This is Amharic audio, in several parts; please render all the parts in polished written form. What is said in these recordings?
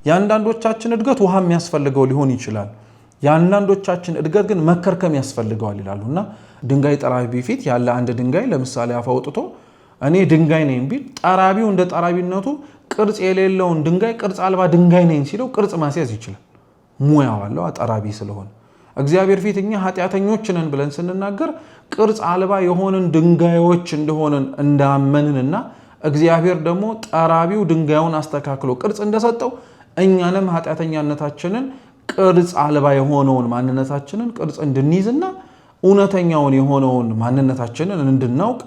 ያንዳንዶቻችን እድገት ውሃ የሚያስፈልገው ሊሆን ይችላል ያንዳንዶቻችን እድገት ግን መከርከም ያስፈልገዋል ይላሉና ድንጋይ ጠራቢ ፊት ያለ አንድ ድንጋይ ለምሳሌ አፋውጥቶ እኔ ድንጋይ ነኝ ቢል ጠራቢው እንደ ጠራቢነቱ ቅርጽ የሌለውን ድንጋይ ቅርጽ አልባ ድንጋይ ነኝ ሲለው ቅርጽ ማስያዝ ይችላል ሙያው አለው ጠራቢ ስለሆነ እግዚአብሔር ፊት እኛ ኃጢያተኞች ነን ብለን ስንናገር ቅርጽ አልባ የሆነን ድንጋዮች እንደሆነን እንዳመንንና እግዚአብሔር ደግሞ ጠራቢው ድንጋዩን አስተካክሎ ቅርጽ እንደሰጠው እኛንም ኃጢያተኛነታችንን ቅርጽ አልባ የሆነውን ማንነታችንን ቅርጽ እንድንይዝና እውነተኛውን የሆነውን ማንነታችንን እንድናውቅ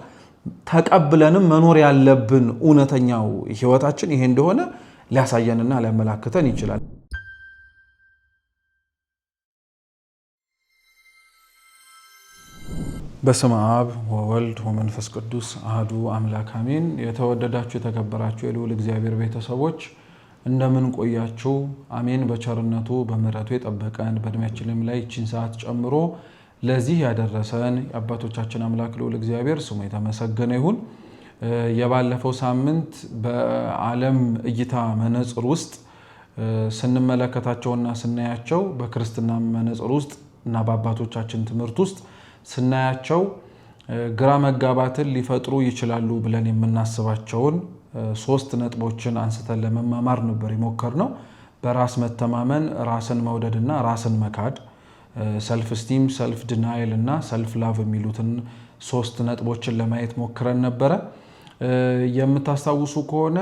ተቀብለንም መኖር ያለብን እውነተኛው ህይወታችን ይሄ እንደሆነ ሊያሳየንና ሊያመላክተን ይችላል። በስመ አብ ወወልድ ወመንፈስ ቅዱስ አሐዱ አምላክ አሜን። የተወደዳችሁ የተከበራችሁ የልዑል እግዚአብሔር ቤተሰቦች እንደምን ቆያችሁ? አሜን። በቸርነቱ በምሕረቱ የጠበቀን በእድሜያችንም ላይ እቺን ሰዓት ጨምሮ ለዚህ ያደረሰን የአባቶቻችን አምላክ ልዑል እግዚአብሔር ስሙ የተመሰገነ ይሁን። የባለፈው ሳምንት በዓለም እይታ መነጽር ውስጥ ስንመለከታቸውና ስናያቸው በክርስትና መነጽር ውስጥ እና በአባቶቻችን ትምህርት ውስጥ ስናያቸው ግራ መጋባትን ሊፈጥሩ ይችላሉ ብለን የምናስባቸውን 3 ነጥቦችን አንስተን ለመማማር ነበር የሞከርነው። በራስ መተማመን፣ ራስን መውደድና ራስን መካድ፣ ሰልፍ ስቲም፣ ሰልፍ ዲናይል እና ሰልፍ ላቭ የሚሉትን 3 ነጥቦችን ለማየት ሞክረን ነበረ። የምታስታውሱ ከሆነ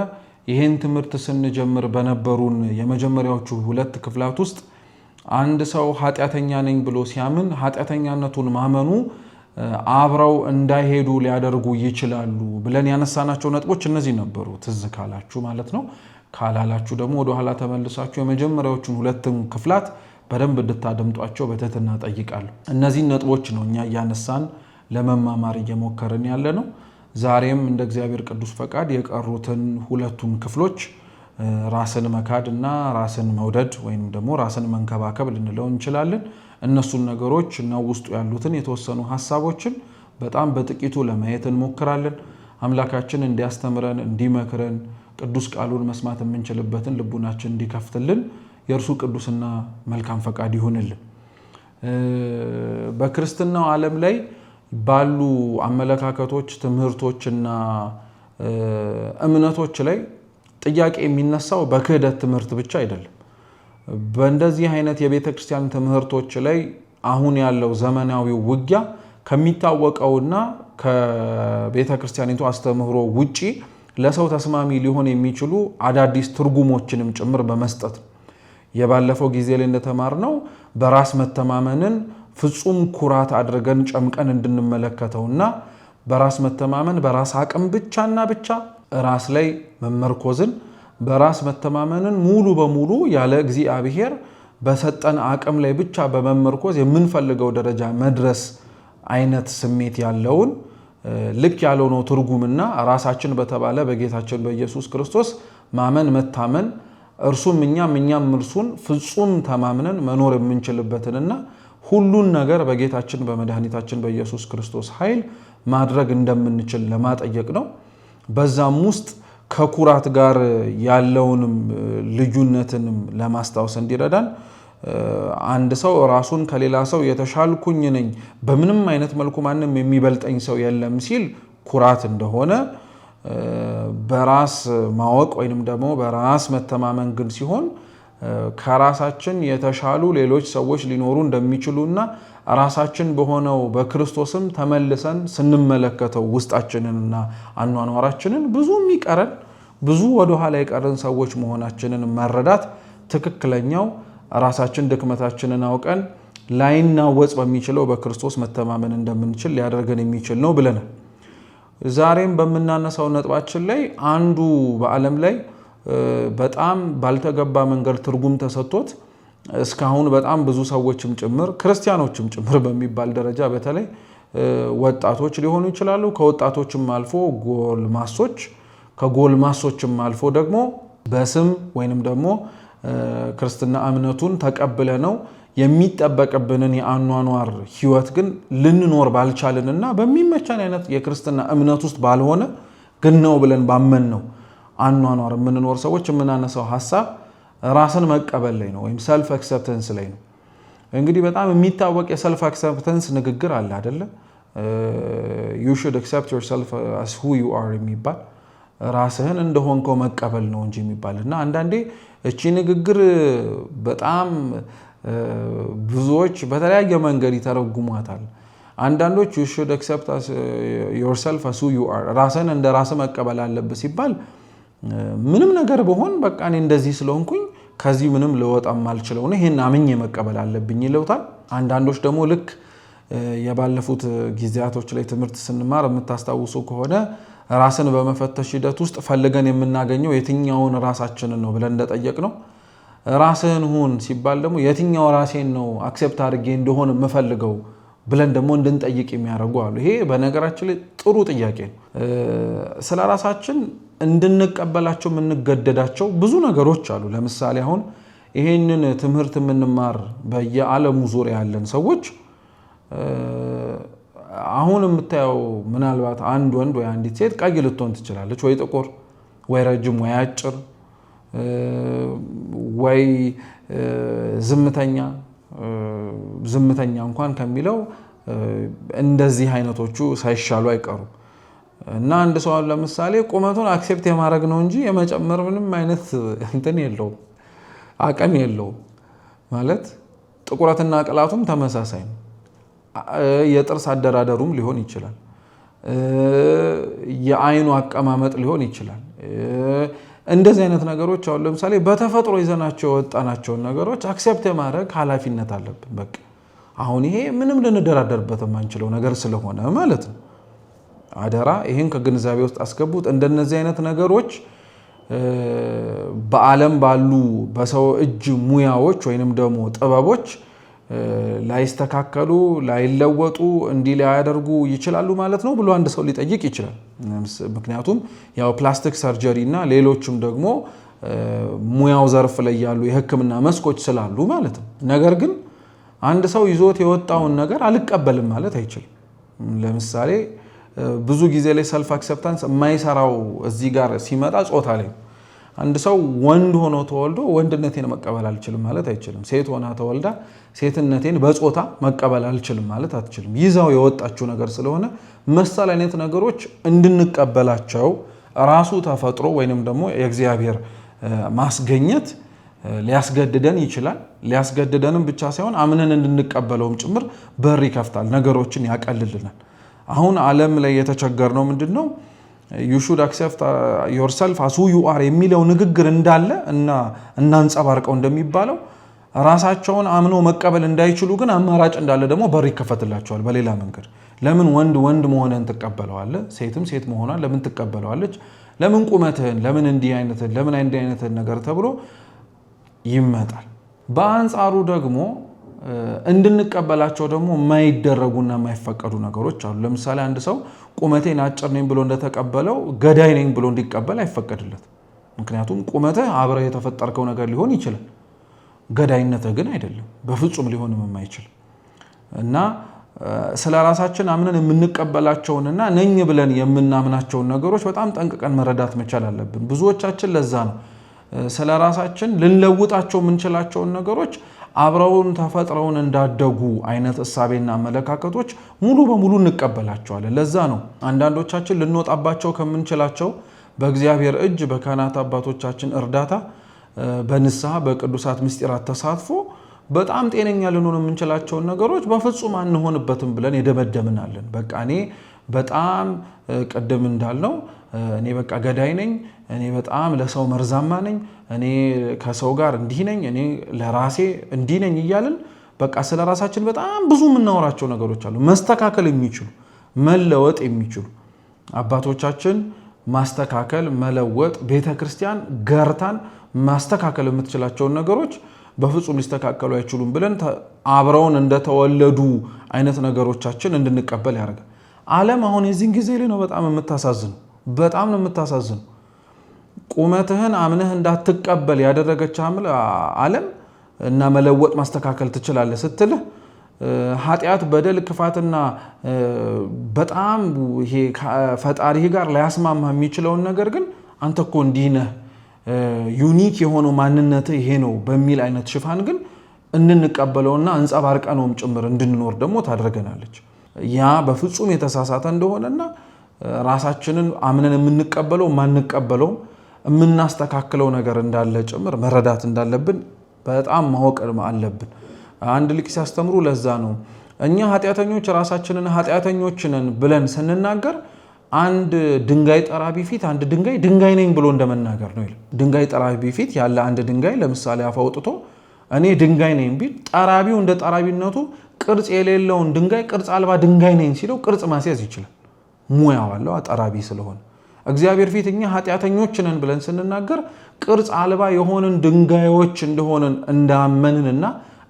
ይሄን ትምህርት ስንጀምር በነበሩን የመጀመሪያዎቹ 2 ክፍላት ውስጥ አንድ ሰው ኃጢያተኛ ነኝ ብሎ ሲያምን ኃጢያተኛነቱን ማመኑ አብረው እንዳይሄዱ ሊያደርጉ ይችላሉ ብለን ያነሳናቸው ነጥቦች እነዚህ ነበሩ። ትዝ ካላችሁ ማለት ነው። ካላላችሁ ደግሞ ወደ ኋላ ተመልሳችሁ የመጀመሪያዎቹን 2 ክፍላት በደንብ እንድታደምጧቸው በትህትና ጠይቃለሁ። እነዚህ ነጥቦች ነው እኛ እያነሳን ለመማማር እየሞከርን ያለ ነው። ዛሬም እንደ እግዚአብሔር ቅዱስ ፈቃድ የቀሩትን 2ቱን ክፍሎች ራስን መካድ እና ራስን መውደድ ወይም ደግሞ ራስን መንከባከብ ልንለው እንችላለን። እነሱን ነገሮች እና ውስጡ ያሉትን የተወሰኑ ሐሳቦችን በጣም በጥቂቱ ለማየት እንሞክራለን። አምላካችን እንዲያስተምረን እንዲመክረን ቅዱስ ቃሉን መስማት የምንችልበትን ልቡናችን እንዲከፍትልን የእርሱ ቅዱስና መልካም ፈቃድ ይሁንልን። በክርስትናው ዓለም ላይ ባሉ አመለካከቶች፣ ትምህርቶችና እምነቶች ላይ ጥያቄ የሚነሳው በክህደት ትምህርት ብቻ አይደለም። በእንደዚህ አይነት የቤተ ክርስቲያን ትምህርቶች ላይ አሁን ያለው ዘመናዊው ውጊያ ከሚታወቀውና ከቤተ ክርስቲያኒቱ አስተምህሮ ውጪ ለሰው ተስማሚ ሊሆን የሚችሉ አዳዲስ ትርጉሞችንም ጭምር በመስጠት የባለፈው ጊዜ ላይ እንደተማርነው በራስ መተማመንን ፍጹም ኩራት አድርገን ጨምቀን እንድንመለከተውና በራስ መተማመን በራስ አቅም ብቻና ብቻ ራስ ላይ መመርኮዝን በራስ መተማመንን ሙሉ በሙሉ ያለ እግዚአብሔር በሰጠን አቅም ላይ ብቻ በመመርኮዝ የምንፈልገው ደረጃ መድረስ አይነት ስሜት ያለውን ልክ ያልሆነው ትርጉምና ራሳችን በተባለ በጌታችን በኢየሱስ ክርስቶስ ማመን መታመን እርሱም እኛም እርሱን ፍጹም ተማምነን መኖር የምንችልበትንና ሁሉን ነገር በጌታችን በመድኃኒታችን በኢየሱስ ክርስቶስ ኃይል ማድረግ እንደምንችል ለማጠየቅ ነው። በዛም ውስጥ ከኩራት ጋር ያለውንም ልዩነትንም ለማስታወስ እንዲረዳን አንድ ሰው ራሱን ከሌላ ሰው የተሻልኩኝ ነኝ በምንም አይነት መልኩ ማንም የሚበልጠኝ ሰው የለም ሲል ኩራት እንደሆነ በራስ ማወቅ ወይንም ደግሞ በራስ መተማመን ግን ሲሆን ከራሳችን የተሻሉ ሌሎች ሰዎች ሊኖሩ እንደሚችሉና ራሳችን በሆነው በክርስቶስም ተመልሰን ስንመለከተው ውስጣችንንና አኗኗራችንን ብዙ የሚቀረን ብዙ ወደ ኋላ የቀረን ሰዎች መሆናችንን መረዳት ትክክለኛው ራሳችን ድክመታችንን አውቀን ላይናወጽ በሚችለው በክርስቶስ መተማመን እንደምንችል ሊያደርገን የሚችል ነው ብለናል። ዛሬም በመናነሳው ነጥባችን ላይ አንዱ በዓለም ላይ በጣም ባልተገባ መንገድ ትርጉም ተሰጥቶት እስካሁን በጣም ብዙ ሰዎችም ጭምር ክርስቲያኖችም ጭምር በሚባል ደረጃ በተለይ ወጣቶች ሊሆኑ ይችላሉ። ከወጣቶችም አልፎ ጎልማሶች፣ ከጎልማሶችም አልፎ ደግሞ በስም ወይንም ደግሞ ክርስትና እምነቱን ተቀብለ ነው የሚጠበቅብንን የአኗኗር ህይወት ግን ልንኖር ባልቻልንና በሚመቻን አይነት የክርስትና እምነት ውስጥ ባልሆነ ግን ነው ብለን ባመን ነው አኗኗር የምንኖር ሰዎች የምናነሳው ሐሳብ ራስን መቀበል ላይ ነው ወይም ሰልፍ አክሰፕተንስ ላይ ነው። እንግዲህ በጣም የሚታወቅ የሰልፍ አክሰፕተንስ ንግግር አለ አይደለ? you should accept yourself as who you are የሚባል ራስህን እንደሆንከው መቀበል ነው እንጂ የሚባል እና አንዳንዴ እቺ ንግግር በጣም ብዙዎች በተለያየ መንገድ ይተረጉሟታል። አንዳንዶች you should accept yourself as who you are ራስህን እንደ ራስህ መቀበል አለብህ ሲባል ምንም ነገር በሆን በቃ እኔ እንደዚህ ስለሆንኩኝ ከዚህ ምንም ልወጣም አልችለው ነው ይሄን አምኜ መቀበል አለብኝ ይለውታል። አንዳንዶች ደግሞ ልክ የባለፉት ጊዜያቶች ላይ ትምህርት ስንማር የምታስታውሱ ከሆነ ራስን በመፈተሽ ሂደት ውስጥ ፈልገን የምናገኘው የትኛውን ራሳችንን ነው ብለን እንደጠየቅ ነው። ራስህን ሁን ሲባል ደግሞ የትኛው ራሴን ነው አክሴፕት አድርጌ እንደሆነ የምፈልገው ብለን ደግሞ እንድንጠይቅ የሚያደርጉ አሉ። ይሄ በነገራችን ላይ ጥሩ ጥያቄ ነው። ስለ ራሳችን እንድንቀበላቸው የምንገደዳቸው ብዙ ነገሮች አሉ። ለምሳሌ አሁን ይሄንን ትምህርት የምንማር በየዓለሙ ዙሪያ ያለን ሰዎች አሁን የምታየው ምናልባት አንድ ወንድ ወይ አንዲት ሴት ቀይ ልትሆን ትችላለች፣ ወይ ጥቁር፣ ወይ ረጅም፣ ወይ አጭር፣ ወይ ዝምተኛ እንኳን ከሚለው እንደዚህ አይነቶቹ ሳይሻሉ አይቀሩም። እና አንድ ሰው ለምሳሌ ቁመቱን አክሴፕት የማድረግ ነው እንጂ የመጨመር ምንም አይነት እንትን የለውም፣ አቅም የለውም። ማለት ጥቁረትና ቅላቱም ተመሳሳይ ነው። የጥርስ አደራደሩም ሊሆን ይችላል፣ የአይኑ አቀማመጥ ሊሆን ይችላል። እንደዚህ አይነት ነገሮች አሁን ለምሳሌ በተፈጥሮ ይዘናቸው ወጣናቸውን ነገሮች አክሴፕት የማድረግ ኃላፊነት አለብን። በቃ አሁን ይሄ ምንም ልንደራደርበት የማንችለው ነገር ስለሆነ ማለት ነው። አደራ ይሄን ከግንዛቤ ውስጥ አስገቡት። እንደነዚህ አይነት ነገሮች በዓለም ባሉ በሰው እጅ ሙያዎች ወይንም ደግሞ ጥበቦች ላይስተካከሉ ላይለወጡ እንዲህ ሊያደርጉ ይችላሉ ማለት ነው ብሎ አንድ ሰው ሊጠይቅ ይችላል። ምክንያቱም ያው ፕላስቲክ ሰርጀሪ እና ሌሎችም ደግሞ ሙያው ዘርፍ ላይ ያሉ የሕክምና መስኮች ስላሉ ማለት ነው። ነገር ግን አንድ ሰው ይዞት የወጣውን ነገር አልቀበልም ማለት አይችልም። ለምሳሌ ብዙ ጊዜ ላይ ሰልፍ አክሰፕታንስ የማይሰራው እዚህ ጋር ሲመጣ ጾታ ላይ አንድ ሰው ወንድ ሆኖ ተወልዶ ወንድነቴን መቀበል አልችልም ማለት አይችልም። ሴት ሆና ተወልዳ ሴትነቴን በጾታ መቀበል አልችልም ማለት አትችልም። ይዛው የወጣችው ነገር ስለሆነ መሰል አይነት ነገሮች እንድንቀበላቸው ራሱ ተፈጥሮ ወይንም ደግሞ የእግዚአብሔር ማስገኘት ሊያስገድደን ይችላል። ሊያስገድደንም ብቻ ሳይሆን አምነን እንድንቀበለውም ጭምር በር ይከፍታል፣ ነገሮችን ያቀልልናል። አሁን ዓለም ላይ የተቸገርነው ምንድነው? you should accept yourself as who you are የሚለው ንግግር እንዳለ እና እናንጸባርቀው እንደሚባለው ራሳቸውን አምኖ መቀበል እንዳይችሉ ግን አማራጭ እንዳለ ደግሞ በር ይከፈትላቸዋል በሌላ መንገድ። ለምን ወንድ መሆንህን ትቀበለዋለህ? ሴትም ሴት መሆኗን ለምን ትቀበለዋለች? ለምን ቁመትህን፣ ለምን እንዲህ አይነትህን ነገር ተብሎ ይመጣል። በአንጻሩ ደግሞ እንድንቀበላቸው ደግሞ የማይደረጉና የማይፈቀዱ ነገሮች አሉ። ለምሳሌ አንድ ሰው ቁመቴን አጭር ነኝ ብሎ እንደተቀበለው ገዳይ ነኝ ብሎ እንዲቀበል አይፈቀድለት። ምክንያቱም ቁመትህ አብረህ የተፈጠርከው ነገር ሊሆን ይችላል፣ ገዳይነትህ ግን አይደለም፣ በፍጹም ሊሆንም የማይችል እና ስለ ራሳችን አምነን የምንቀበላቸውንና ነኝ ብለን የምናምናቸውን ነገሮች በጣም ጠንቅቀን መረዳት መቻል አለብን። ብዙዎቻችን ለዛ ነው ስለ ራሳችን ልንለውጣቸው የምንችላቸውን ነገሮች አብረውን ተፈጥረውን እንዳደጉ አይነት እሳቤና አመለካከቶች ሙሉ በሙሉ እንቀበላቸዋለን። ለዛ ነው አንዳንዶቻችን ልንወጣባቸው ከምንችላቸው በእግዚአብሔር እጅ በካህናት አባቶቻችን እርዳታ በንስሐ በቅዱሳት ምስጢራት ተሳትፎ በጣም ጤነኛ ልንሆን የምንችላቸውን ነገሮች በፍጹም አንሆንበትም ብለን የደመደምናለን። በቃ እኔ በጣም ቀደም እንዳልነው እኔ በቃ ገዳይ ነኝ፣ እኔ በጣም ለሰው መርዛማ ነኝ፣ እኔ ከሰው ጋር እንዲህ ነኝ፣ እኔ ለራሴ እንዲህ ነኝ እያልን በቃ ስለ ራሳችን በጣም ብዙ የምናወራቸው ነገሮች አሉ። መስተካከል የሚችሉ መለወጥ የሚችሉ አባቶቻችን ማስተካከል መለወጥ ቤተክርስቲያን ገርታን ማስተካከል የምትችላቸውን ነገሮች በፍጹም ሊስተካከሉ አይችሉም ብለን አብረውን እንደተወለዱ አይነት ነገሮቻችን እንድንቀበል ያደርጋል። ዓለም አሁን የዚህን ጊዜ ላይ ነው በጣም የምታሳዝነው። ቁመትህን አምነህ እንዳትቀበል ያደረገች ዓለም እና መለወጥ ማስተካከል ትችላለህ ስትልህ ኃጢአት፣ በደል፣ ክፋትና በጣም ይሄ ፈጣሪህ ጋር ሊያስማማ የሚችለውን ነገር ግን አንተ እኮ እንዲህ ነህ ዩኒክ የሆነው ማንነት ይሄ ነው በሚል አይነት ሽፋን ግን እንንቀበለውና እንጸባርቀነውም ጭምር እንድንኖር ደግሞ ታደርገናለች። ያ በፍጹም የተሳሳተ እንደሆነና ራሳችንን አምነን የምንቀበለው ማንቀበለው የምናስተካክለው ነገር እንዳለ ጭምር መረዳት እንዳለብን በጣም ማወቅ አለብን። አንድ ሊቅ ሲያስተምሩ ለዛ ነው እኛ ኃጢአተኞች ራሳችንን ኃጢአተኞች ነን ብለን ስንናገር አንድ ድንጋይ ጠራቢ ፊት አንድ ድንጋይ ነኝ ብሎ እንደመናገር ነው ይላል። ድንጋይ ጠራቢ ፊት ያለ አንድ ድንጋይ ለምሳሌ አፋውጥቶ እኔ ድንጋይ ነኝ ቢል ጠራቢው እንደ ጠራቢነቱ ቅርጽ የሌለውን ድንጋይ ቅርጽ አልባ ድንጋይ ነኝ ሲለው ቅርጽ ማስያዝ ይችላል። ሙያው አለው ጠራቢ ስለሆነ። እግዚአብሔር ፊት እኛ ኃጢአተኞች ነን ብለን ስንናገር ቅርጽ አልባ የሆንን ድንጋዮች እንደሆንን እንዳመንንና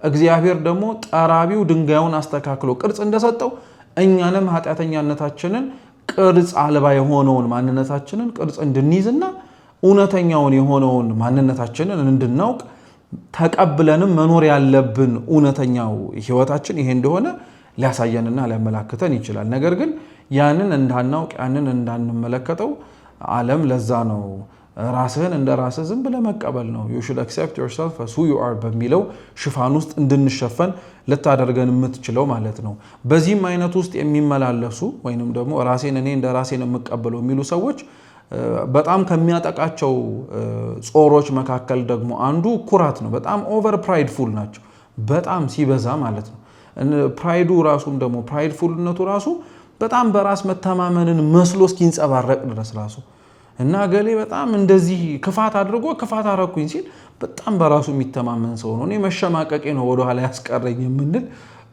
እግዚአብሔር ደግሞ ጠራቢው ድንጋዩን አስተካክሎ ቅርጽ እንደሰጠው እኛንም ኃጢአተኛነታችንን ቅርጽ አልባ የሆነውን ማንነታችንን ቅርጽ እንድንይዝና እውነተኛውን የሆነውን ማንነታችንን እንድናውቅ ተቀብለንም መኖር ያለብን እውነተኛው ህይወታችን ይሄ እንደሆነ ሊያሳየንና ሊያመላክተን ይችላል። ነገር ግን ያንን እንዳናውቅ ያንን እንዳንመለከተው ዓለም ለዛ ነው ራስህን እንደ ራስህ ዝም ብለህ መቀበል ነው you should accept yourself as who you are በሚለው ሽፋን ውስጥ እንድንሸፈን ልታደርገን የምትችለው ማለት ነው። በዚህም አይነት ውስጥ የሚመላለሱ ወይንም ደግሞ ራሴን እኔ እንደ ራሴን የምቀበለው የሚሉ ሰዎች በጣም ከሚያጠቃቸው ጾሮች መካከል ደግሞ አንዱ ኩራት ነው። በጣም ኦቨር ፕራይድፉል ናቸው፣ በጣም ሲበዛ ማለት ነው። ፕራይዱ ራሱም ደግሞ ፕራይድፉልነቱ ራሱ በጣም በራስ መተማመንን መስሎ እስኪንጸባረቅ ድረስ ራሱ እና ገሌ በጣም እንደዚህ ክፋት አድርጎ ክፋት አረኩኝ ሲል በጣም በራሱ የሚተማመን ሰው ነው። እኔ መሸማቀቄ ነው ወደ ኋላ ያስቀረኝ የምንል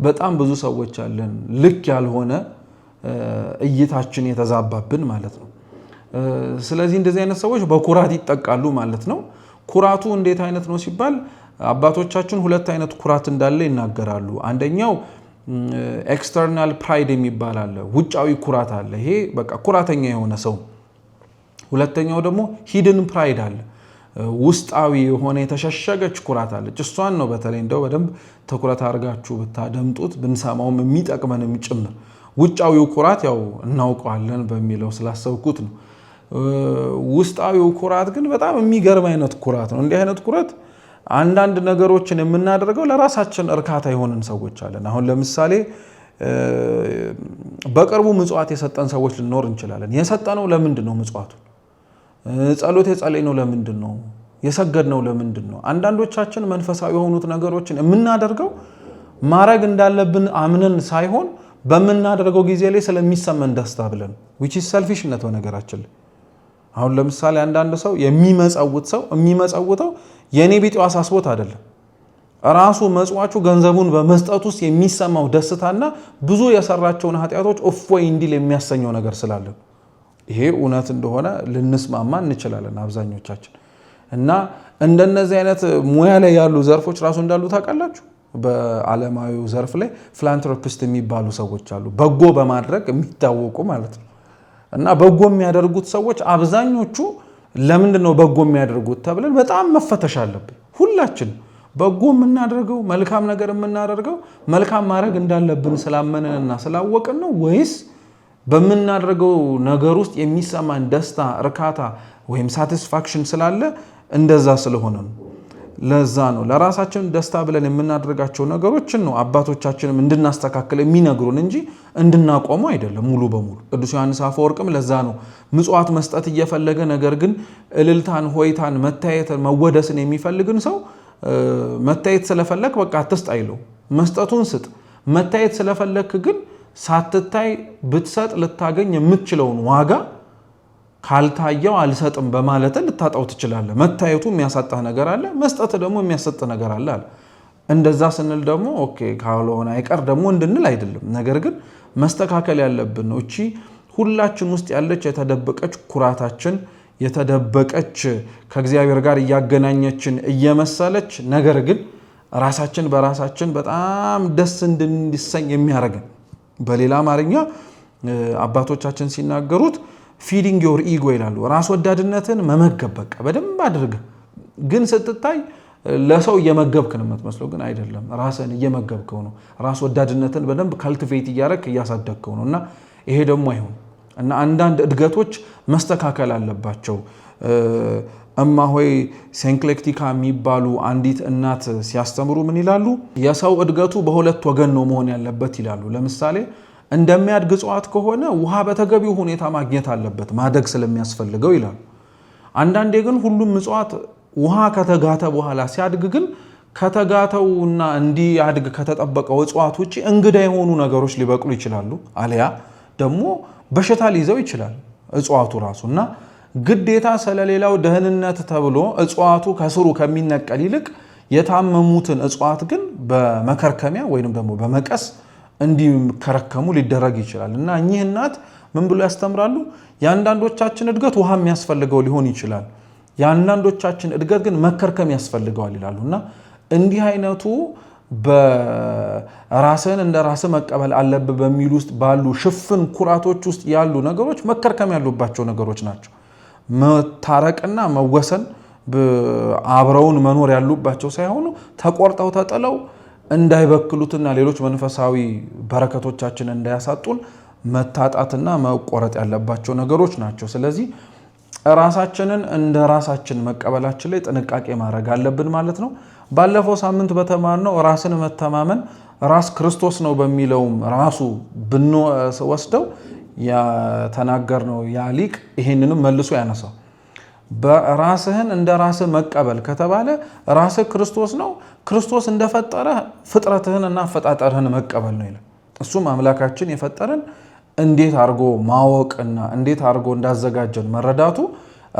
በጣም ብዙ ሰዎች አለን። ልክ ያልሆነ እይታችን የተዛባብን ማለት ነው። ስለዚህ እንደዚህ አይነት ሰዎች በኩራት ይጠቃሉ ማለት ነው። ኩራቱ እንዴት አይነት ነው ሲባል አባቶቻችን ሁለት አይነት ኩራት እንዳለ ይናገራሉ። አንደኛው ኤክስተርናል ፕራይድ የሚባል አለ፣ ውጫዊ ኩራት አለ። ይሄ በቃ ኩራተኛ የሆነ ሰው። ሁለተኛው ደግሞ ሂድን ፕራይድ አለ፣ ውስጣዊ የሆነ የተሸሸገች ኩራት አለች። እሷን ነው በተለይ እንደው በደንብ ትኩረት አድርጋችሁ ብታደምጡት ብንሰማውም የሚጠቅመንም ጭምር። ውጫዊው ኩራት ያው እናውቀዋለን በሚለው ስላሰብኩት ነው። ውስጣዊው ኩራት ግን በጣም የሚገርም አይነት ኩራት ነው። እንዲህ አይነት ኩራት አንዳንድ ነገሮችን የምናደርገው ለራሳችን እርካታ የሆንን ሰዎች አለን። አሁን ለምሳሌ በቅርቡ ምጽዋት የሰጠን ሰዎች ልንኖር እንችላለን። የሰጠነው ለምንድን ነው? ምጽዋቱ ጸሎት የጸለይነው ለምንድን ነው? የሰገድነው ለምንድን ነው? አንዳንዶቻችን መንፈሳዊ የሆኑት ነገሮችን የምናደርገው ማድረግ እንዳለብን አምነን ሳይሆን በምናደርገው ጊዜ ላይ ስለሚሰመን ደስታ ብለን which is selfishness በነገራችን ላይ። አሁን ለምሳሌ አንዳንድ ሰው የሚመጸውተው የኔ ቢጤው አሳስቦት አይደለም። ራሱ መጽዋቹ ገንዘቡን በመስጠት ውስጥ የሚሰማው ደስታና ብዙ የሰራቸውን ኃጢአቶች እፎይ እንዲል የሚያሰኘው ነገር ስላለ ይሄ እውነት እንደሆነ ልንስማማ እንችላለን አብዛኞቻችን። እና እንደነዚህ አይነት ሙያ ላይ ያሉ ዘርፎች ራሱ እንዳሉ ታውቃላችሁ። በዓለማዊው ዘርፍ ላይ ፊላንትሮፒስት የሚባሉ ሰዎች አሉ፣ በጎ በማድረግ የሚታወቁ ማለት ነው። እና በጎ የሚያደርጉት ሰዎች አብዛኞቹ ለምንድን ነው በጎ የሚያደርጉት ተብለን በጣም መፈተሽ አለብን። ሁላችን በጎ የምናደርገው መልካም ነገር የምናደርገው መልካም ማድረግ እንዳለብን ስላመንንና ስላወቅን ነው ወይስ በምናደርገው ነገር ውስጥ የሚሰማን ደስታ፣ እርካታ ወይም ሳቲስፋክሽን ስላለ እንደዛ ስለሆነ ነው? ለዛ ነው ለራሳችን ደስታ ብለን የምናደርጋቸው ነገሮችን ነው አባቶቻችንም እንድናስተካክል የሚነግሩን እንጂ እንድናቆሙ አይደለም ሙሉ በሙሉ። ቅዱስ ዮሐንስ አፈወርቅም ለዛ ነው ምጽዋት መስጠት እየፈለገ ነገር ግን እልልታን፣ ሆይታን፣ መታየትን፣ መወደስን የሚፈልግን ሰው መታየት ስለፈለክ በቃ አትስጥ አይለው፣ መስጠቱን ስጥ። መታየት ስለፈለክ ግን ሳትታይ ብትሰጥ ልታገኝ የምትችለውን ዋጋ ካልታየው አልሰጥም በማለት ልታጣው ትችላለህ። መታየቱ የሚያሳጣህ ነገር አለ፣ መስጠት ደግሞ የሚያሰጥ ነገር አለ። እንደዛ ስንል ደግሞ ኦኬ ካልሆነ አይቀር ደግሞ እንድንል አይደለም። ነገር ግን መስተካከል ያለብን ነው። እቺ ሁላችን ውስጥ ያለች የተደበቀች ኩራታችን የተደበቀች ከእግዚአብሔር ጋር እያገናኘችን እየመሰለች ነገር ግን ራሳችን በራሳችን በጣም ደስ እንድንሰኝ የሚያደርገን በሌላ አማርኛ አባቶቻችን ሲናገሩት ፊዲንግ ዮር ኢጎ ይላሉ። ራስ ወዳድነትን መመገብ በቃ በደንብ አድርገህ ግን ስትታይ ለሰው እየመገብክ ነው የምትመስለው፣ ግን አይደለም። ራስን እየመገብከው ነው። ራስ ወዳድነትን በደንብ ካልቲቬት እያደረክ እያሳደግከው ነው። እና ይሄ ደግሞ አይሆን እና አንዳንድ እድገቶች መስተካከል አለባቸው። እማሆይ ሴንክሌክቲካ የሚባሉ አንዲት እናት ሲያስተምሩ ምን ይላሉ? የሰው እድገቱ በሁለት ወገን ነው መሆን ያለበት ይላሉ። ለምሳሌ እንደሚያድግ እጽዋት ከሆነ ውሃ በተገቢው ሁኔታ ማግኘት አለበት ማደግ ስለሚያስፈልገው ይላሉ። አንዳንዴ ግን ሁሉም እጽዋት ውሃ ከተጋተ በኋላ ሲያድግ ግን ከተጋተውና እንዲያድግ ከተጠበቀው እጽዋት ውጪ እንግዳ የሆኑ ነገሮች ሊበቅሉ ይችላሉ። አለያ ደግሞ በሽታ ሊይዘው ይችላል እጽዋቱ ራሱና ግዴታ ስለሌላው ደህንነት ተብሎ እጽዋቱ ከስሩ ከሚነቀል ይልቅ የታመሙትን እጽዋት ግን በመከርከሚያ ወይንም ደግሞ በመቀስ እንዲከረከሙ ሊደረግ ይችላል። እና እኚህ እናት ምን ብሎ ያስተምራሉ? የአንዳንዶቻችን እድገት ውሃ የሚያስፈልገው ሊሆን ይችላል፣ የአንዳንዶቻችን እድገት ግን መከርከም ያስፈልገዋል ይላሉ። እና እንዲህ አይነቱ በራስን እንደ ራስ መቀበል አለብህ በሚል ውስጥ ባሉ ሽፍን ኩራቶች ውስጥ ያሉ ነገሮች መከርከም ያሉባቸው ነገሮች ናቸው። መታረቅና መወሰን አብረውን መኖር ያሉባቸው ሳይሆኑ ተቆርጠው ተጥለው እንዳይበክሉትና ሌሎች መንፈሳዊ በረከቶቻችን እንዳያሳጡን መታጣትና መቆረጥ ያለባቸው ነገሮች ናቸው። ስለዚህ ራሳችንን እንደ ራሳችን መቀበላችን ላይ ጥንቃቄ ማድረግ አለብን ማለት ነው። ባለፈው ሳምንት በተማርነው ራስን መተማመን ራስ ክርስቶስ ነው በሚለውም ራሱ ብንወስደው የተናገርነው ያ ሊቅ ይሄንንም መልሶ ያነሳው። በራስህን እንደ ራስህ መቀበል ከተባለ ራስህ ክርስቶስ ነው፣ ክርስቶስ እንደፈጠረ ፍጥረትህንና አፈጣጠርህን መቀበል ነው ይላል። እሱም አምላካችን የፈጠረን እንዴት አድርጎ ማወቅና እንዴት አድርጎ እንዳዘጋጀን መረዳቱ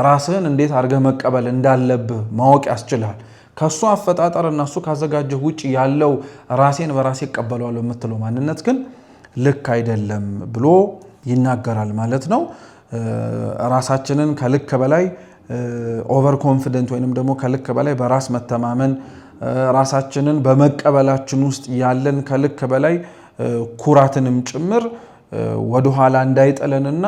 ራስህን እንዴት አድርገህ መቀበል እንዳለብህ ማወቅ ያስችልሃል። ከሱ አፈጣጠርና እሱ ካዘጋጀህ ውጭ ያለው ራሴን በራሴ እቀበለዋለሁ የምትለው ማንነት ግን ልክ አይደለም ብሎ ይናገራል ማለት ነው። ራሳችንን ከልክ በላይ ኦቨር ኮንፊደንት ወይንም ደግሞ ከልክ በላይ በራስ መተማመን ራሳችንን በመቀበላችን ውስጥ ያለን ከልክ በላይ ኩራትንም ጭምር ወደኋላ እንዳይጥለንና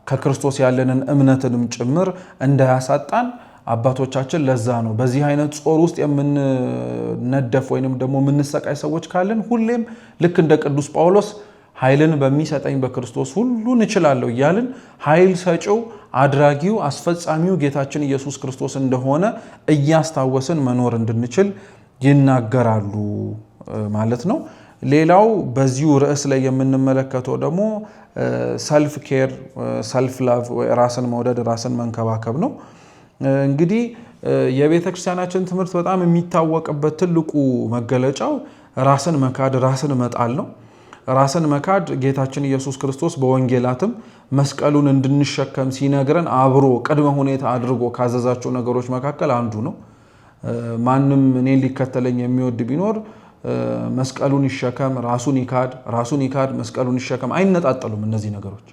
ከክርስቶስ ያለንን እምነትንም ጭምር እንዳያሳጣን አባቶቻችን ለዛ ነው በዚህ አይነት ጾር ውስጥ የምንነደፍ ወይንም ደግሞ የምንሰቃይ ሰዎች ካለን ሁሌም ልክ እንደ ቅዱስ ጳውሎስ ኃይልን በሚሰጠኝ በክርስቶስ ሁሉን እችላለሁ እያልን ኃይል ሰጪው አድራጊው አስፈጻሚው ጌታችን ኢየሱስ ክርስቶስ እንደሆነ እያስታወስን መኖር እንድንችል ይናገራሉ ማለት ነው። ሌላው በዚሁ ርዕስ ላይ የምንመለከተው ደግሞ ሰልፍ ኬር፣ ሰልፍ ላቭ፣ ራስን መውደድ፣ ራስን መንከባከብ ነው። እንግዲህ የቤተ ክርስቲያናችን ትምህርት በጣም የሚታወቅበት ትልቁ መገለጫው ራስን መካድ፣ ራስን መጣል ነው። ራስን መካድ ጌታችን ኢየሱስ ክርስቶስ በወንጌላትም መስቀሉን እንድንሸከም ሲነግረን አብሮ ቅድመ ሁኔታ አድርጎ ካዘዛቸው ነገሮች መካከል አንዱ ነው። ማንም እኔን ሊከተለኝ የሚወድ ቢኖር መስቀሉን ይሸከም፣ ራሱን ይካድ፣ መስቀሉን ይሸከም። አይነጣጠሉም እነዚህ ነገሮች።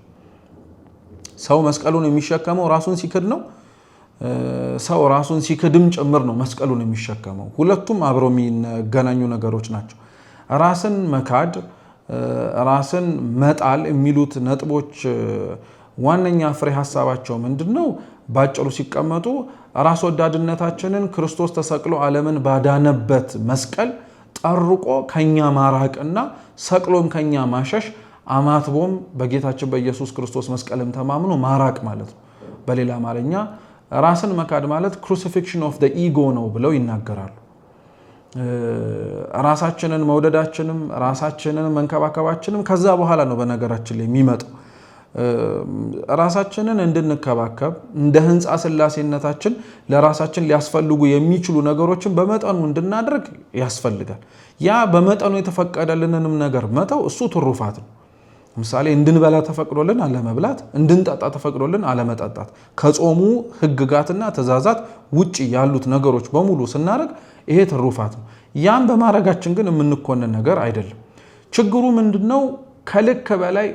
ሰው መስቀሉን የሚሸከመው ራሱን ሲክድ ነው። ሰው ራሱን ሲክድም ጭምር ነው መስቀሉን የሚሸከመው። ሁለቱም አብረው የሚገናኙ ነገሮች ናቸው። ራስን መካድ፣ ራስን መጣል የሚሉት ነጥቦች ዋነኛ ፍሬ ሀሳባቸው ምንድነው? ባጭሩ ሲቀመጡ ራስ ወዳድነታችንን ክርስቶስ ተሰቅሎ ዓለምን ባዳነበት መስቀል ጠርቆ ከኛ ማራቅና ሰቅሎም ከኛ ማሸሽ፣ አማትቦም በጌታችን በኢየሱስ ክርስቶስ መስቀልም ተማምኖ ማራቅ ማለት ነው። በሌላ አማርኛ ራስን መካድ ማለት ክሩሲፊክሽን ኦፍ ዘ ኢጎ ነው ብለው ይናገራሉ። ራሳችንን መውደዳችንም ራሳችንን መንከባከባችንም ከዛ በኋላ ነው በነገራችን ላይ የሚመጣው። ራሳችንን እንድንከባከብ እንደ ሕንፃ ሥላሴነታችን ለራሳችን ሊያስፈልጉ የሚችሉ ነገሮችን በመጠኑ እንድናደርግ ያስፈልጋል። ያ በመጠኑ የተፈቀደልንንም ነገር መተው እሱ ትሩፋት ነው። ምሳሌ እንድንበላ ተፈቅዶልን አለመብላት፣ እንድንጠጣ ተፈቅዶልን አለመጠጣት፣ ከጾሙ ሕግጋትና ትእዛዛት ውጭ ያሉት ነገሮች በሙሉ ስናደርግ ይሄ ትሩፋት ነው። ያን በማድረጋችን ግን የምንኮነን ነገር አይደለም። ችግሩ ምንድነው? ከልክ በላይ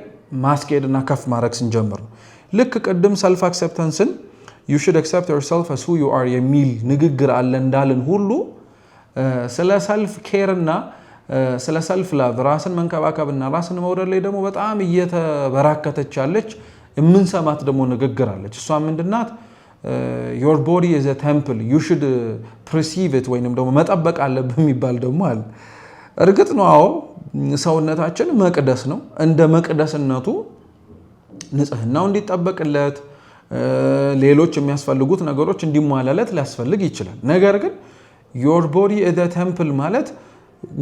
ማስኬድና ከፍ ማድረግ ስንጀምር ነው። ልክ ቅድም ሰልፍ አክሴፕተንስን you should accept yourself as who you are የሚል ንግግር አለ እንዳልን ሁሉ ስለ ሰልፍ ኬር እና ስለ ሰልፍ ላቭ ራስን መንከባከብና ራስን መውደድ ላይ ደግሞ በጣም እየተበራከተች ያለች የምንሰማት ደግሞ ንግግር አለች። እሷ ምንድናት? your body is a temple you should perceive it ወይንም ደግሞ መጠበቅ አለብህ የሚባል ደግሞ አለ። እርግጥ ነው አዎ ሰውነታችን መቅደስ ነው። እንደ መቅደስነቱ ንጽህናው እንዲጠበቅለት ሌሎች የሚያስፈልጉት ነገሮች እንዲሟላለት ሊያስፈልግ ይችላል። ነገር ግን your body is a temple ማለት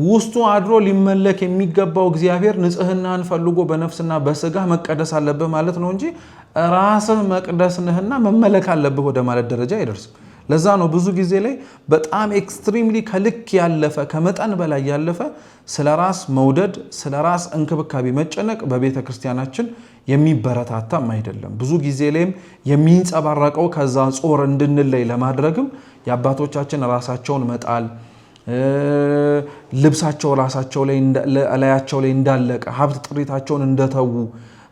ውስጡ አድሮ ሊመለክ የሚገባው እግዚአብሔር ንጽህናን ፈልጎ በነፍስና በስጋ መቀደስ አለበት ማለት ነው እንጂ ራስህ መቅደስ ነህና መመለክ አለበት ወደ ማለት ደረጃ አይደርስም። ለዛ ነው ብዙ ጊዜ ላይ በጣም ኤክስትሪምሊ ከልክ ያለፈ ከመጠን በላይ ያለፈ ስለራስ መውደድ ስለራስ እንክብካቤ መጨነቅ በቤተ ክርስቲያናችን የሚበረታታም አይደለም። ብዙ ጊዜ ላይም የሚንጸባረቀው ከዛ ጾር እንድንለይ ለማድረግም የአባቶቻችን ራሳቸውን መጣል ልብሳቸው ራሳቸው ላይ እንዳለቀ ሀብት ጥሪታቸውን እንደተዉ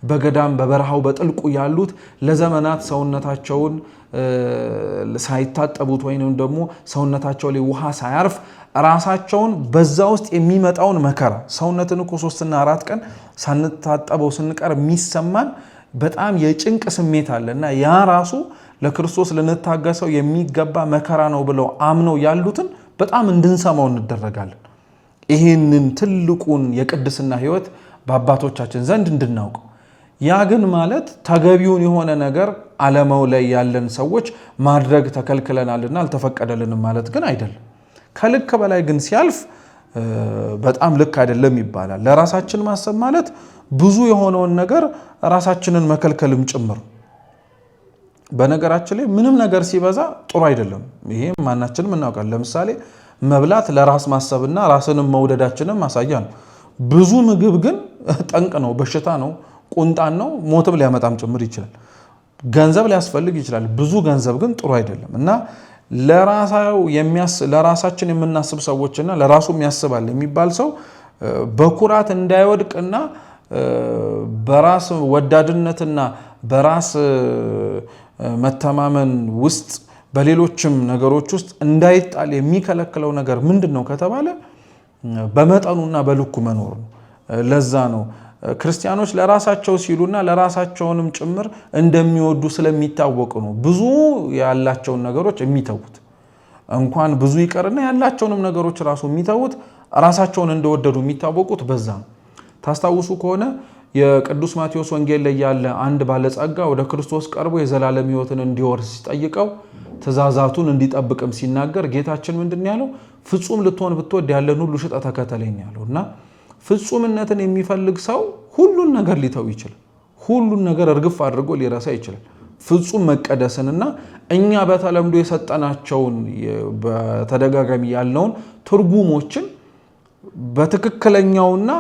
በገዳም በበረሃው በጥልቁ ያሉት ለዘመናት ሰውነታቸውን ሳይታጠቡት ወይንም ደግሞ ሰውነታቸው ላይ ውሃ ሳያርፍ ራሳቸውን በዛ ውስጥ የሚመጣውን መከራ ሰውነትን እኮ 3 እና 4 ቀን ሳንታጠበው ስንቀር የሚሰማን በጣም የጭንቅ ስሜት አለና ያ ራሱ ለክርስቶስ ልንታገሰው የሚገባ መከራ ነው ብለው አምነው ያሉትን በጣም እንድንሰማው እንደረጋለን። ይሄንን ትልቁን የቅድስና ህይወት በአባቶቻችን ዘንድ እንድናውቀው ያ ግን ማለት ተገቢውን የሆነ ነገር ዓለማው ላይ ያለን ሰዎች ማድረግ ተከልክለናልና አልተፈቀደልንም ማለት ግን አይደለም። ከልክ በላይ ግን ሲያልፍ በጣም ልክ አይደለም ይባላል። ለራሳችን ማሰብ ማለት ብዙ የሆነውን ነገር ራሳችንን መከልከልም ጭምር። በነገራችን ላይ ምንም ነገር ሲበዛ ጥሩ አይደለም። ይሄ ማናችንም እናውቃለን። ለምሳሌ መብላት ለራስ ማሰብና ራስንም መውደዳችንን ማሳያ ነው። ብዙ ምግብ ግን ጠንቅ ነው፣ በሽታ ነው፣ ቁንጣን ነው፣ ሞትም ሊያመጣም ጭምር ይችላል። ገንዘብ ሊያስፈልግ ይችላል። ብዙ ገንዘብ ግን ጥሩ አይደለም እና ለራሳችን የምናስብ ሰዎችና ለራሱ የሚያስባል የሚባል ሰው በኩራት እንዳይወድቅና በራስ ወዳድነትና በራስ መተማመን ውስጥ በሌሎችም ነገሮች ውስጥ እንዳይጣል የሚከለክለው ነገር ምንድነው ከተባለ በመጠኑና በልኩ መኖር ነው። ለዛ ነው ክርስቲያኖች ለራሳቸው ሲሉና ለራሳቸውንም ጭምር እንደሚወዱ ስለሚታወቁ ነው ብዙ ያላቸውን ነገሮች የሚተውት። እንኳን ብዙ ይቀርና ያላቸውንም ነገሮች ራሱ የሚተውት ራሳቸውን እንደወደዱ የሚታወቁት በዛ ነው። ታስታውሱ ከሆነ የቅዱስ ማቴዎስ ወንጌል ላይ ያለ አንድ ባለጸጋ ወደ ክርስቶስ ቀርቦ የዘላለም ሕይወትን እንዲወርስ ሲጠይቀው ትእዛዛቱን እንዲጠብቅም ሲናገር ጌታችን ምንድን ያለው? ፍጹም ልትሆን ብትወድ ያለን ሁሉ ሽጠህ ተከተለኝ ያለውና ፍጹምነትን የሚፈልግ ሰው ሁሉን ነገር ሊተው ይችላል። ሁሉን ነገር እርግፍ አድርጎ ሊረሳ ይችላል። ፍጹም መቀደስንና እኛ በተለምዶ የሰጠናቸውን በተደጋጋሚ ያለውን ትርጉሞችን በትክክለኛውና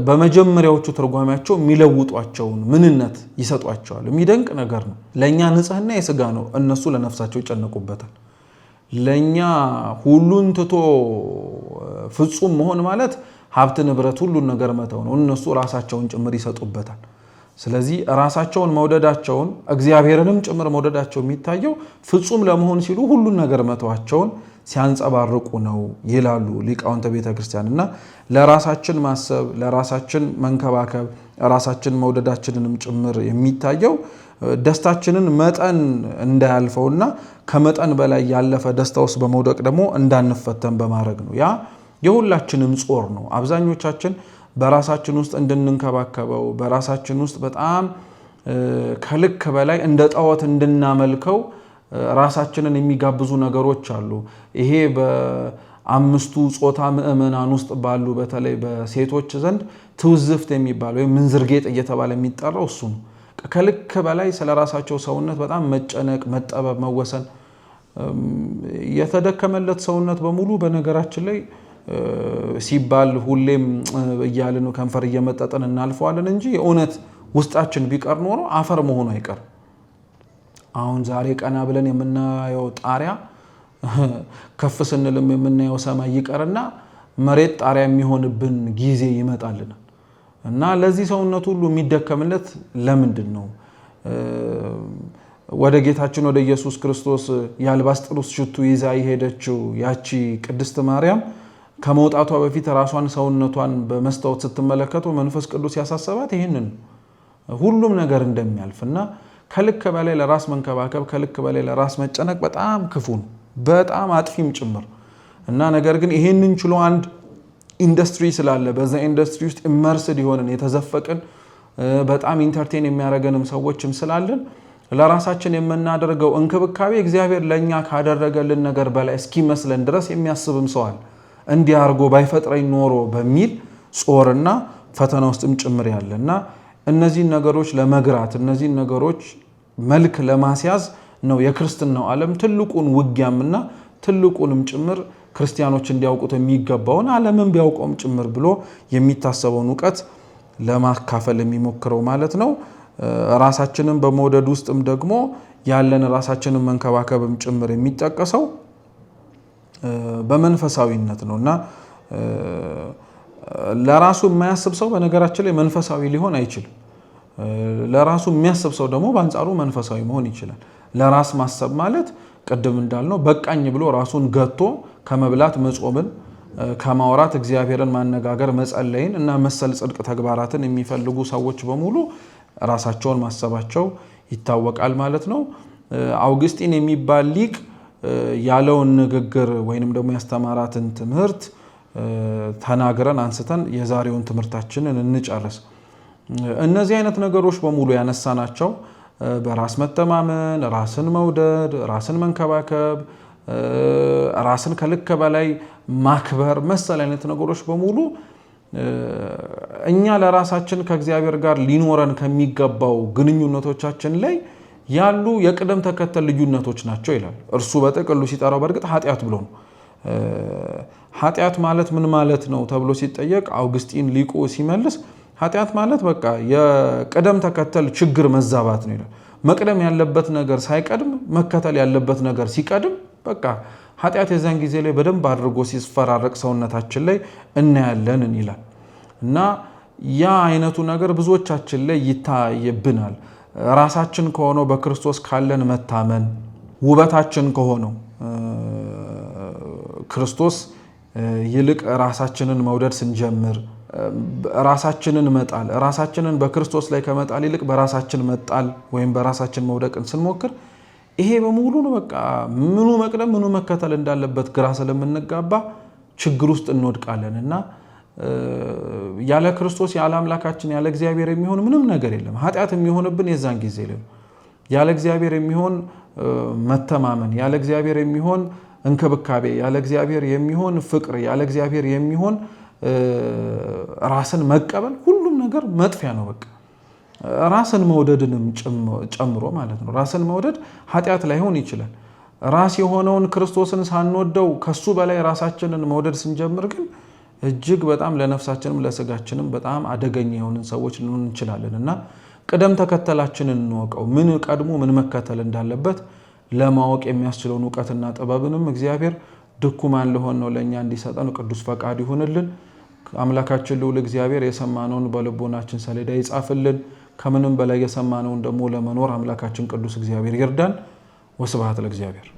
በመጀመሪያዎቹ ትርጓሜያቸው የሚለውጧቸውን ምንነት ይሰጧቸዋል። የሚደንቅ ነገር ነው። ለኛ ንጽህና የሥጋ ነው፣ እነሱ ለነፍሳቸው ይጨነቁበታል። ለኛ ሁሉን ትቶ ፍጹም መሆን ማለት ሀብት ንብረት ሁሉን ነገር መተው ነው፣ እነሱ ራሳቸውን ጭምር ይሰጡበታል። ስለዚህ ራሳቸውን መውደዳቸውን እግዚአብሔርንም ጭምር መውደዳቸው የሚታየው ፍጹም ለመሆን ሲሉ ሁሉን ነገር መተዋቸውን ሲያንጸባርቁ ነው ይላሉ ሊቃውንተ ቤተ ክርስቲያን። እና ለራሳችን ማሰብ ለራሳችን መንከባከብ ራሳችን መውደዳችንንም ጭምር የሚታየው ደስታችንን መጠን እንዳያልፈውና ከመጠን በላይ ያለፈ ደስታ ውስጥ በመውደቅ ደግሞ እንዳንፈተን በማድረግ ነው። ያ የሁላችንም ጾር ነው። አብዛኞቻችን በራሳችን ውስጥ እንድንንከባከበው በራሳችን ውስጥ በጣም ከልክ በላይ እንደ ጣዖት እንድናመልከው ራሳችንን የሚጋብዙ ነገሮች አሉ። ይሄ በአምስቱ ጾታ ምእመናን ውስጥ ባሉ በተለይ በሴቶች ዘንድ ትውዝፍት የሚባለው ወይም ምንዝርጌጥ እየተባለ የሚጠራው እሱ ነው። ከልክ በላይ ስለራሳቸው ሰውነት በጣም መጨነቅ፣ መጠበብ፣ መወሰን። የተደከመለት ሰውነት በሙሉ በነገራችን ላይ ሲባል ሁሌም እያልን ከንፈር እየመጠጠን እናልፈዋለን እንጂ የእውነት ውስጣችን ቢቀር ኖሮ አፈር መሆኑ አይቀርም። አሁን ዛሬ ቀና ብለን የምናየው ጣሪያ ከፍ ስንልም የምናየው ሰማይ ይቀርና መሬት ጣሪያ የሚሆንብን ጊዜ ይመጣልናል። እና ለዚህ ሰውነት ሁሉ የሚደከምለት ለምንድን ነው? ወደ ጌታችን ወደ ኢየሱስ ክርስቶስ የአልባስጥሮስ ሽቱ ይዛ የሄደችው ያቺ ቅድስት ማርያም ከመውጣቷ በፊት ራሷን ሰውነቷን በመስታወት ስትመለከተው መንፈስ ቅዱስ ያሳሰባት ይህንን ሁሉም ነገር እንደሚያልፍና ከልክ በላይ ለራስ መንከባከብ ከልክ በላይ ለራስ መጨነቅ በጣም ክፉ ነው፣ በጣም አጥፊም ጭምር እና ነገር ግን ይሄንን ችሎ አንድ ኢንዱስትሪ ስላለ በዛ ኢንዱስትሪ ውስጥ ኢመርስድ የሆነን የተዘፈቅን በጣም ኢንተርቴን የሚያደርገንም ሰዎችም ስላለን ለራሳችን የምናደርገው እንክብካቤ እግዚአብሔር ለኛ ካደረገልን ነገር በላይ እስኪመስለን ድረስ የሚያስብም ሰው አለ። እንዲህ አድርጎ ባይፈጥረኝ ኖሮ በሚል ጾርና ፈተና ውስጥም ጭምር ያለና እነዚህን ነገሮች ለመግራት እነዚህን ነገሮች መልክ ለማስያዝ ነው የክርስትናው ዓለም ትልቁን ውጊያምና ትልቁንም ጭምር ክርስቲያኖች እንዲያውቁት የሚገባውን ዓለምን ቢያውቀውም ጭምር ብሎ የሚታሰበውን ዕውቀት ለማካፈል የሚሞክረው ማለት ነው። ራሳችንን በመውደድ ውስጥም ደግሞ ያለን ራሳችንን መንከባከብም ጭምር የሚጠቀሰው በመንፈሳዊነት ነውና ለራሱ የማያስብ ሰው በነገራችን ላይ መንፈሳዊ ሊሆን አይችልም። ለራሱ የሚያስብ ሰው ደግሞ በአንጻሩ መንፈሳዊ መሆን ይችላል። ለራስ ማሰብ ማለት ቅድም እንዳልነው በቃኝ ብሎ ራሱን ገቶ ከመብላት መጾምን፣ ከማውራት እግዚአብሔርን ማነጋገር መጸለይን እና መሰል ጽድቅ ተግባራትን የሚፈልጉ ሰዎች በሙሉ ራሳቸውን ማሰባቸው ይታወቃል ማለት ነው። አውግስጢን የሚባል ሊቅ ያለውን ንግግር ወይንም ደግሞ ያስተማራትን ትምህርት ተናግረን አንስተን የዛሬውን ትምህርታችንን እንጨርስ። እነዚህ አይነት ነገሮች በሙሉ ያነሳናቸው በራስ መተማመን፣ ራስን መውደድ፣ ራስን መንከባከብ፣ ራስን ከልክ በላይ ማክበር መሰል አይነት ነገሮች በሙሉ እኛ ለራሳችን ከእግዚአብሔር ጋር ሊኖረን ከሚገባው ግንኙነቶቻችን ላይ ያሉ የቅደም ተከተል ልዩነቶች ናቸው ይላል። እርሱ በጥቅሉ ሲጠራው በእርግጥ ኃጢአት ብሎ ነው። ኃጢአት ማለት ምን ማለት ነው ተብሎ ሲጠየቅ አውግስጢን ሊቁ ሲመልስ ኃጢአት ማለት በቃ የቅደም ተከተል ችግር መዛባት ነው ይላል። መቅደም ያለበት ነገር ሳይቀድም መከተል ያለበት ነገር ሲቀድም በቃ ኃጢአት የዛን ጊዜ ላይ በደንብ አድርጎ ሲስፈራረቅ ሰውነታችን ላይ እናያለን ይላል እና ያ አይነቱ ነገር ብዙዎቻችን ላይ ይታይብናል። ራሳችን ከሆነው በክርስቶስ ካለን መታመን ውበታችን ከሆነው ክርስቶስ ይልቅ ራሳችንን መውደድ ስንጀምር ራሳችንን መጣል ራሳችንን በክርስቶስ ላይ ከመጣል ይልቅ በራሳችን መጣል ወይም በራሳችን መውደቅን ስንሞክር ይሄ በሙሉ ነው በቃ ምኑ መቅደም ምኑ መከተል እንዳለበት ግራ ስለምንጋባ ችግር ውስጥ እንወድቃለን እና ያለ ክርስቶስ ያለ አምላካችን ያለ እግዚአብሔር የሚሆን ምንም ነገር የለም። ኃጢአት የሚሆንብን የዛን ጊዜ ላይ ያለ እግዚአብሔር የሚሆን መተማመን፣ ያለ እግዚአብሔር የሚሆን እንክብካቤ፣ ያለ እግዚአብሔር የሚሆን ፍቅር፣ ያለ እግዚአብሔር የሚሆን ራስን መቀበል ሁሉም ነገር መጥፊያ ነው። በቃ ራስን መውደድንም ጨምሮ ማለት ነው። ራስን መውደድ ኃጢአት ላይሆን ይችላል። ራስ የሆነውን ክርስቶስን ሳንወደው ከሱ በላይ ራሳችንን መውደድ ስንጀምር ግን እጅግ በጣም ለነፍሳችንም ለስጋችንም በጣም አደገኛ የሆንን ሰዎች ልንሆን እንችላለን እና ቅደም ተከተላችንን እንወቀው። ምን ቀድሞ ምን መከተል እንዳለበት ለማወቅ የሚያስችለውን ዕውቀትና ጥበብንም እግዚአብሔር ድኩማን ለሆን ነው ለእኛ እንዲሰጠን ቅዱስ ፈቃድ ይሁንልን። አምላካችን ልዑል እግዚአብሔር የሰማነውን በልቦናችን ሰሌዳ ይጻፍልን። ከምንም በላይ የሰማነውን ደግሞ ለመኖር አምላካችን ቅዱስ እግዚአብሔር ይርዳን። ወስብሐት ለእግዚአብሔር።